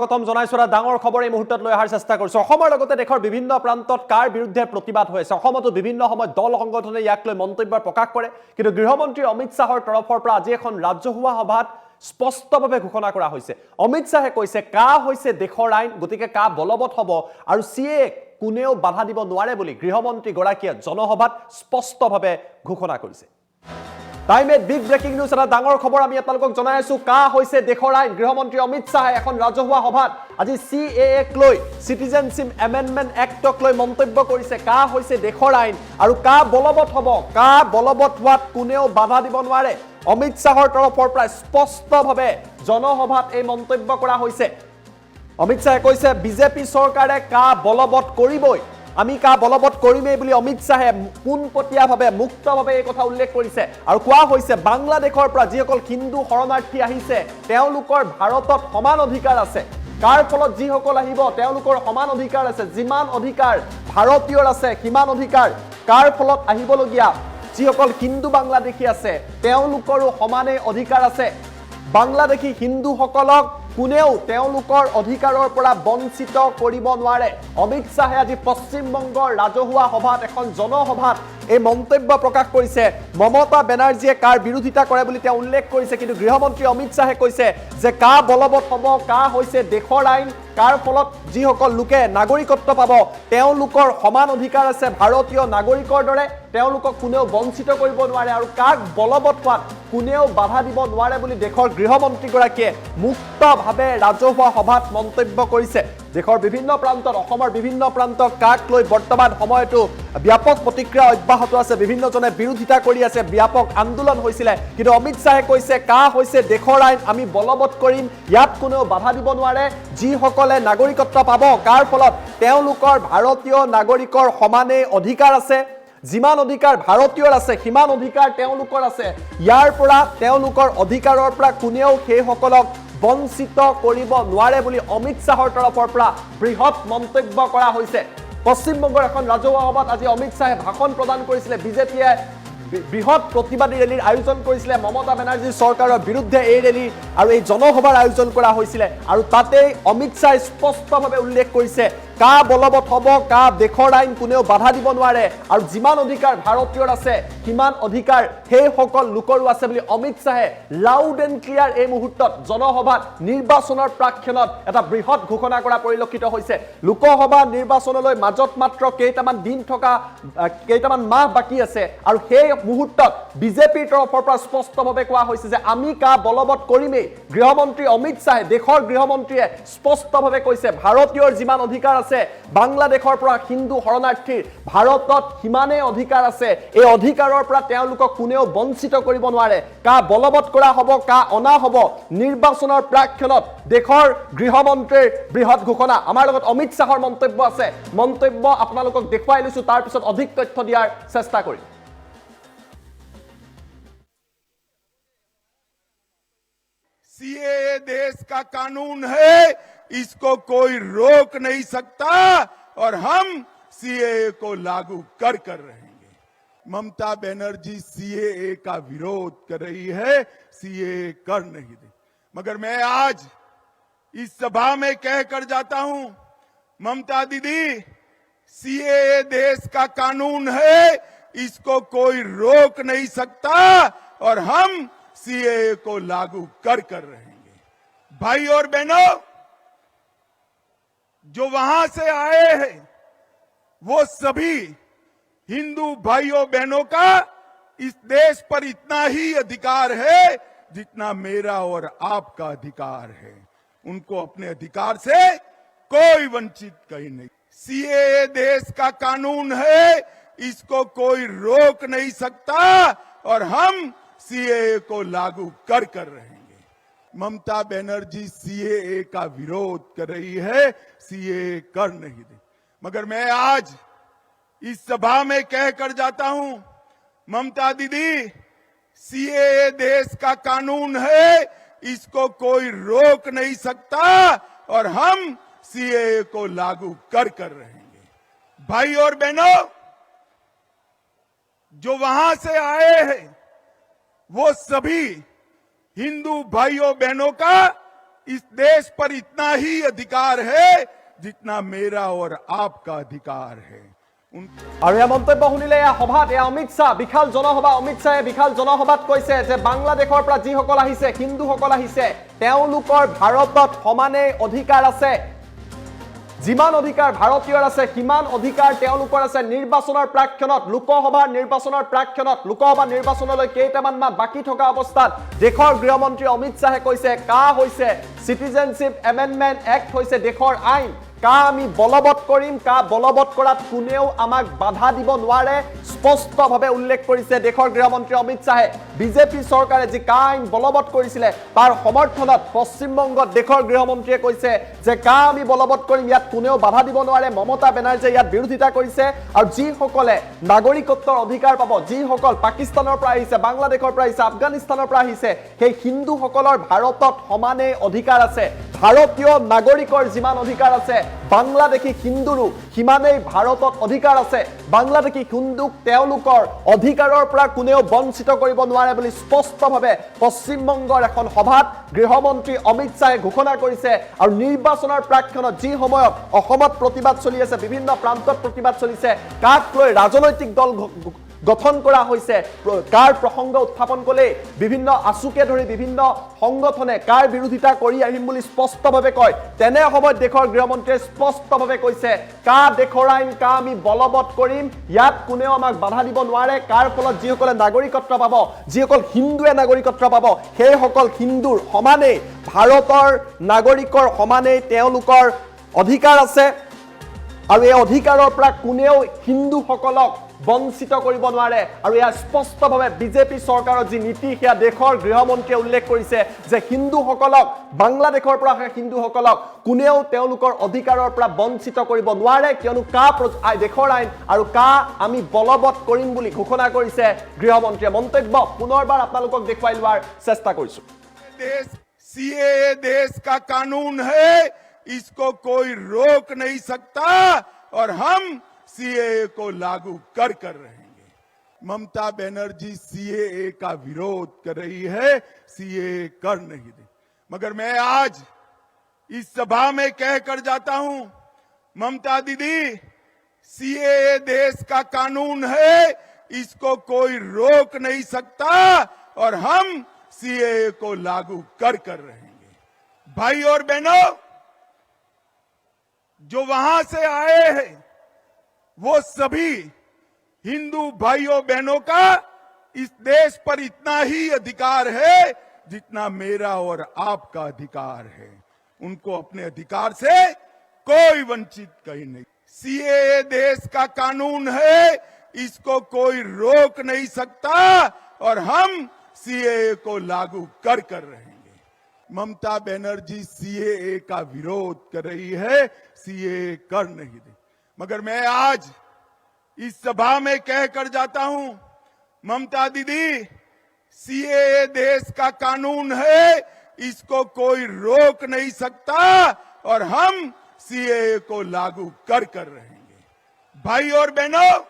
স্বাগতম জনাইছো এটা ডাঙৰ খবৰ এই মুহূৰ্তত লৈ অহাৰ চেষ্টা কৰিছো। অসমৰ লগতে দেশৰ বিভিন্ন প্ৰান্তত কাৰ বিৰুদ্ধে প্ৰতিবাদ হৈ আছে। অসমতো বিভিন্ন সময়ত দল সংগঠনে ইয়াক লৈ মন্তব্য প্ৰকাশ কৰে, কিন্তু গৃহমন্ত্ৰী অমিত শাহৰ তৰফৰ পৰা আজি এখন ৰাজহুৱা সভাত স্পষ্টভাৱে ঘোষণা কৰা হৈছে। অমিত শাহে কৈছে কা হৈছে দেশৰ আইন, গতিকে কা বলবৎ হ'ব আৰু সিএ কোনেও বাধা দিব নোৱাৰে বুলি গৃহমন্ত্ৰী গৰাকীয়ে জনসভাত স্পষ্টভাৱে ঘোষণা কৰিছে। টাইমে বিগ ব্ৰেকিং নিউজ এটা ডাঙৰ খবৰ আমি আপোনালোকক জনাই আছো। কা হৈছে দেশৰ আইন। গৃহমন্ত্ৰী অমিত শাহে এখন ৰাজহুৱা সভাত আজি সিএএক লৈ সিটিজেনশ্বিপ এমেণ্ডমেণ্ট এক্টক লৈ মন্তব্য কৰিছে। কা হৈছে দেশৰ আইন আৰু কা বলবৎ হ'ব, কা বলবৎ হোৱাত কোনেও বাধা দিব নোৱাৰে। অমিত শাহৰ তৰফৰ পৰা স্পষ্টভাৱে জনসভাত এই মন্তব্য কৰা হৈছে। অমিত শাহে কৈছে বিজেপি চৰকাৰে কা বলবৎ কৰিবই, আমি কা বলবৎ কৰিমেই বুলি অমিত শাহে পোনপটীয়াভাৱে মুক্তভাৱে এই কথা উল্লেখ কৰিছে। আৰু কোৱা হৈছে বাংলাদেশৰ পৰা যিসকল হিন্দু শৰণাৰ্থী আহিছে তেওঁলোকৰ ভাৰতত সমান অধিকাৰ আছে। কাৰ ফলত যিসকল আহিব তেওঁলোকৰ সমান অধিকাৰ আছে। যিমান অধিকাৰ ভাৰতীয়ৰ আছে সিমান অধিকাৰ কাৰ ফলত আহিবলগীয়া যিসকল হিন্দু বাংলাদেশী আছে তেওঁলোকৰো সমানে অধিকাৰ আছে। বাংলাদেশী হিন্দুসকলক কোনেও তেওঁলোকৰ অধিকাৰৰ পৰা বঞ্চিত কৰিব নোৱাৰে। অমিত শাহে আজি পশ্চিমবংগৰ ৰাজহুৱা সভাত এখন জনসভাত এই মন্তব্য প্ৰকাশ কৰিছে। মমতা বেনাৰ্জীয়ে কাৰ বিৰোধিতা কৰে বুলি তেওঁ উল্লেখ কৰিছে, কিন্তু গৃহমন্ত্ৰী অমিত শাহে কৈছে যে কা বলবৎ হ'ব, কা হৈছে দেশৰ আইন, কাৰ ফলত যিসকল লোকে নাগৰিকত্ব পাব তেওঁলোকৰ সমান অধিকাৰ আছে ভাৰতীয় নাগৰিকৰ দৰে, তেওঁলোকক কোনেও বঞ্চিত কৰিব নোৱাৰে আৰু কাক বলবৎ হোৱাত কোনেও বাধা দিব নোৱাৰে বুলি দেশৰ গৃহমন্ত্ৰীগৰাকীয়ে মুক্তভাৱে ৰাজহুৱা সভাত মন্তব্য কৰিছে। দেশৰ বিভিন্ন প্ৰান্তত, অসমৰ বিভিন্ন প্ৰান্তত কাক লৈ বৰ্তমান সময়তো ব্যাপক প্ৰতিক্ৰিয়া অব্যাহত আছে। বিভিন্নজনে বিৰোধিতা কৰি আছে, ব্যাপক আন্দোলন হৈছিলে, কিন্তু অমিত শাহে কৈছে কা হৈছে দেশৰ আইন, আমি বলবৎ কৰিম, ইয়াত কোনেও বাধা দিব নোৱাৰে। যিসকলে নাগৰিকত্ব পাব কাৰ ফলত তেওঁলোকৰ ভাৰতীয় নাগৰিকৰ সমানে অধিকাৰ আছে। যিমান অধিকাৰ ভাৰতীয়ৰ আছে সিমান অধিকাৰ তেওঁলোকৰ আছে। ইয়াৰ পৰা তেওঁলোকৰ অধিকাৰৰ পৰা কোনেও সেইসকলক বঞ্চিত কৰিব নোৱাৰে বুলি অমিত শাহৰ তৰফৰ পৰা বৃহৎ মন্তব্য কৰা হৈছে। পশ্চিমবংগৰ এখন ৰাজহুৱা সভাত আজি অমিত শাহে ভাষণ প্ৰদান কৰিছিলে। বিজেপিয়ে বৃহৎ প্ৰতিবাদী ৰেলীৰ আয়োজন কৰিছিলে। মমতা বেনাৰ্জীৰ চৰকাৰৰ বিৰুদ্ধে এই ৰেলী আৰু এই জনসভাৰ আয়োজন কৰা হৈছিলে আৰু তাতেই অমিত শাহে স্পষ্টভাৱে উল্লেখ কৰিছে কা বলবৎ হ'ব, কা দেশৰ আইন, কোনেও বাধা দিব নোৱাৰে আৰু যিমান অধিকাৰ ভাৰতীয়ৰ আছে সিমান অধিকাৰ সেইসকল লোকৰো আছে বুলি অমিত শাহে লাউড এণ্ড ক্লিয়াৰ এই মুহূৰ্তত জনসভাত নিৰ্বাচনৰ প্ৰাক্ষণত এটা বৃহৎ ঘোষণা কৰা পৰিলক্ষিত হৈছে। লোকসভা নিৰ্বাচনলৈ মাজত মাত্ৰ কেইটামান দিন থকা, কেইটামান মাহ বাকী আছে আৰু সেই মুহূৰ্তত বিজেপিৰ তৰফৰ পৰা স্পষ্টভাৱে কোৱা হৈছে যে আমি কা বলবৎ কৰিমেই। গৃহমন্ত্ৰী অমিত শাহে, দেশৰ গৃহমন্ত্ৰীয়ে স্পষ্টভাৱে কৈছে ভাৰতীয়ৰ যিমান অধিকাৰ আছে বাংলাদেশৰ পৰা হিন্দু শৰণাৰ্থীৰ ভাৰতত সিমানেই অধিকাৰ আছে। এই অধিকাৰৰ পৰা তেওঁলোকক কোনেও বঞ্চিত কৰিব নোৱাৰে। কা বলবৎ কৰা হ'ব, কা অনা হ'ব নিৰ্বাচনৰ প্ৰাক্ষণত দেশৰ গৃহমন্ত্ৰীৰ বৃহৎ ঘোষণা। আমাৰ লগত অমিত শাহৰ মন্তব্য আছে, মন্তব্য আপোনালোকক দেখুৱাই লৈছো, তাৰ পিছত অধিক তথ্য দিয়াৰ চেষ্টা কৰিম। सीएए देश का कानून है, इसको कोई रोक नहीं सकता और हम सीएए को लागू कर रहेंगे। ममता बनर्जी सीएए का विरोध कर रही है, सीएए कर नहीं दे। मगर मैं आज इस सभा में कह कर जाता हूं, ममता दीदी, सीएए देश का कानून है, इसको कोई रोक नहीं सकता और हम सीएए को लागू कर रहेंगे। भाई और बहनों, जो वहां से आए हैं वो सभी हिंदू भाइयों बहनों का इस देश पर इतना ही अधिकार है जितना मेरा और आपका अधिकार है। उनको अपने अधिकार से कोई वंचित कहीं नहीं। सीएए देश का कानून है, इसको कोई रोक नहीं सकता और हम सीएए को लागू कर रहेंगे। ममता बनर्जी सीएए का विरोध कर रही है, सीएए कर नहीं दे। मगर मैं आज इस सभा में कह कर जाता हूं, ममता दीदी, सीएए देश का कानून है, इसको कोई रोक नहीं सकता और हम सीएए को लागू कर रहेंगे। भाई और बहनों, जो वहां से आए हैं वो सभी हिंदू भाइयों बहनों का इस देश पर इतना ही अधिकार है जितना मेरा और आपका अधिकार है। আৰু এই মন্তব্য শুনিলে এই সভাত অমিত শ্বাহ বিশাল জনসভা অমিত শ্বাহে বিশাল জনসভাত কৈছে যে বাংলাদেশৰ পৰা যিসকল আহিছে হিন্দুসকল আহিছে তেওঁলোকৰ ভাৰতত সমানে অধিকাৰ আছে যিমান অধিকাৰ ভাৰতীয়ৰ আছে সিমান অধিকাৰ তেওঁলোকৰ আছে নিৰ্বাচনৰ প্ৰাক্ষণত লোকসভাৰ নিৰ্বাচনৰ প্ৰাক্ষণত লোকসভা নিৰ্বাচনলৈ কেইটামান মাহ বাকি থকা অৱস্থাত দেশৰ গৃহমন্ত্ৰী অমিত শ্বাহে কৈছে কা হৈছে সিটিজেনশিপ এমেন্ডমেন্ট এক্ট হৈছে দেশৰ আইন কা আমি বলবৎ কৰিম কা বলবৎ কৰাত কোনেও আমাক বাধা দিব নোৱাৰে স্পষ্টভাৱে উল্লেখ কৰিছে দেশৰ গৃহমন্ত্ৰী অমিত শ্বাহে বিজেপি চৰকাৰে যি কা আইন বলবৎ কৰিছিলে তাৰ সমৰ্থনত পশ্চিমবংগত দেশৰ গৃহমন্ত্ৰীয়ে কৈছে যে কা আমি বলবৎ কৰিম ইয়াত কোনেও বাধা দিব নোৱাৰে মমতা বেনাৰ্জীয়ে ইয়াত বিৰোধিতা কৰিছে আৰু যিসকলে নাগৰিকত্বৰ অধিকাৰ পাব যিসকল পাকিস্তানৰ পৰা আহিছে বাংলাদেশৰ পৰা আহিছে আফগানিস্তানৰ পৰা আহিছে সেই হিন্দুসকলৰ ভাৰতত সমানে অধিকাৰ আছে ভাৰতীয় নাগৰিকৰ যিমান অধিকাৰ আছে বাংলাদেশী হিন্দুৰো সিমানেই ভাৰতত অধিকাৰ আছে বাংলাদেশী হিন্দুক তেওঁলোকৰ অধিকাৰৰ পৰা কোনেও বঞ্চিত কৰিব নোৱাৰে বুলি স্পষ্টভাৱে পশ্চিমবংগৰ এখন সভাত গৃহমন্ত্ৰী অমিত শ্বাহে ঘোষণা কৰিছে আৰু নিৰ্বাচনৰ প্ৰাক্ষণত যি সময়ত অসমত প্ৰতিবাদ চলি আছে বিভিন্ন প্ৰান্তত প্ৰতিবাদ চলিছে কাক লৈ ৰাজনৈতিক দল গঠন কৰা হৈছে কাৰ প্ৰসংগ উত্থাপন কলে বিভিন্ন আসুকে ধৰি বিভিন্ন সংগঠনে কাৰ বিৰোধিতা কৰি আহিম বুলি স্পষ্টভাৱে কয় তেনে সময়ত দেশৰ গৃহমন্ত্ৰীয়ে স্পষ্টভাৱে কৈছে কা দেশৰ আইন কা আমি বলবৎ কৰিম ইয়াত কোনেও আমাক বাধা দিব নোৱাৰে কাৰ ফলত যিসকলে নাগৰিকত্ব পাব যিসকল হিন্দুৱে নাগৰিকত্ব পাব সেই সকল হিন্দুৰ সমানে ভাৰতৰ নাগৰিকৰ সমানে তেওঁলোকৰ অধিকাৰ আছে আৰু এই অধিকাৰৰ পৰা কোনেও হিন্দুসকলক বঞ্চিত কৰিব নোৱাৰে আৰু ইয়া স্পষ্টভাৱে বিজেপি চৰকাৰৰ যি নীতি হিয়া দেশৰ গৃহমন্ত্ৰীয়ে উল্লেখ কৰিছে যে হিন্দুসকলক বাংলাদেশৰ পৰা হিন্দুসকলক কোনেও তেওঁলোকৰ অধিকাৰৰ পৰা বঞ্চিত কৰিব নোৱাৰে কিয়নো কা দেশৰ আইন আৰু কা আমি বলবৎ কৰিম বুলি ঘোষণা কৰিছে গৃহমন্ত্ৰীয়ে মন্তব্য পুনৰবাৰ আপোনালোকক দেখুৱাই লোৱাৰ চেষ্টা কৰিছো देश सीएए देश का कानून है इसको कोई रोक नहीं सकता और हम सीएए को लागू कर रहेंगे ममता बनर्जी सीएए का विरोध कर रही है सीएए कर नहीं दे मगर मैं आज इस सभा में कहकर जाता हूं ममता दीदी सीएए देश का कानून है इसको कोई रोक नहीं सकता और हम सीएए को लागू कर रहेंगे भाई और बहनों जो वहां से आए हैं वो सभी हिंदू भाइयों बहनों का इस देश पर इतना ही अधिकार है जितना मेरा और आपका अधिकार है उनको अपने अधिकार से कोई वंचित कहीं नहीं सीएए देश का कानून है इसको कोई रोक नहीं सकता और हम सीएए को लागू कर रहेंगे ममता बनर्जी सीएए का विरोध कर रही है सीएए कर नहीं दे मगर मैं आज इस सभा में कहकर जाता हूं ममता दीदी सीएए देश का कानून है इसको कोई रोक नहीं सकता और हम सीएए को लागू कर रहेंगे भाई और बहनों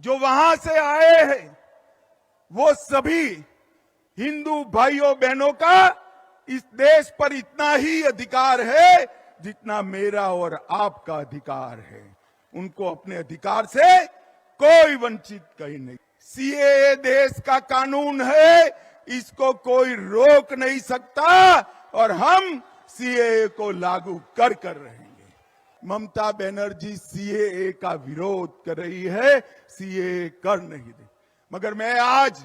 जो वहां से आए हैं वो सभी हिंदू भाइयों बहनों का इस देश पर इतना ही अधिकार है जितना मेरा और आपका अधिकार है उनको अपने अधिकार से कोई वंचित कहीं नहीं सीएए देश का कानून है इसको कोई रोक नहीं सकता और हम सीएए को लागू कर रहेंगे ममता बनर्जी सीएए का विरोध कर रही है सीएए कर नहीं दे मगर मैं आज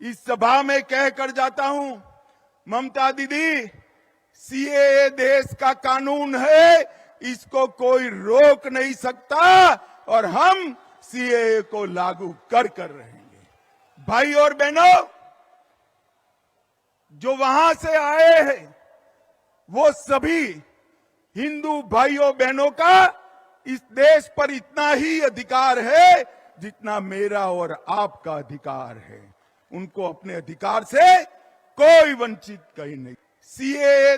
इस सभा में कहकर जाता हूं ममता दीदी सीएए देश का कानून है इसको कोई रोक नहीं सकता और हम सीएए को लागू कर रहेंगे भाई और बहनों जो वहां से आए हैं वो सभी हिंदू भाइयों बहनों का इस देश पर इतना ही अधिकार है जितना मेरा और आपका अधिकार है उनको अपने अधिकार से कोई वंचित कहीं नहीं सीएए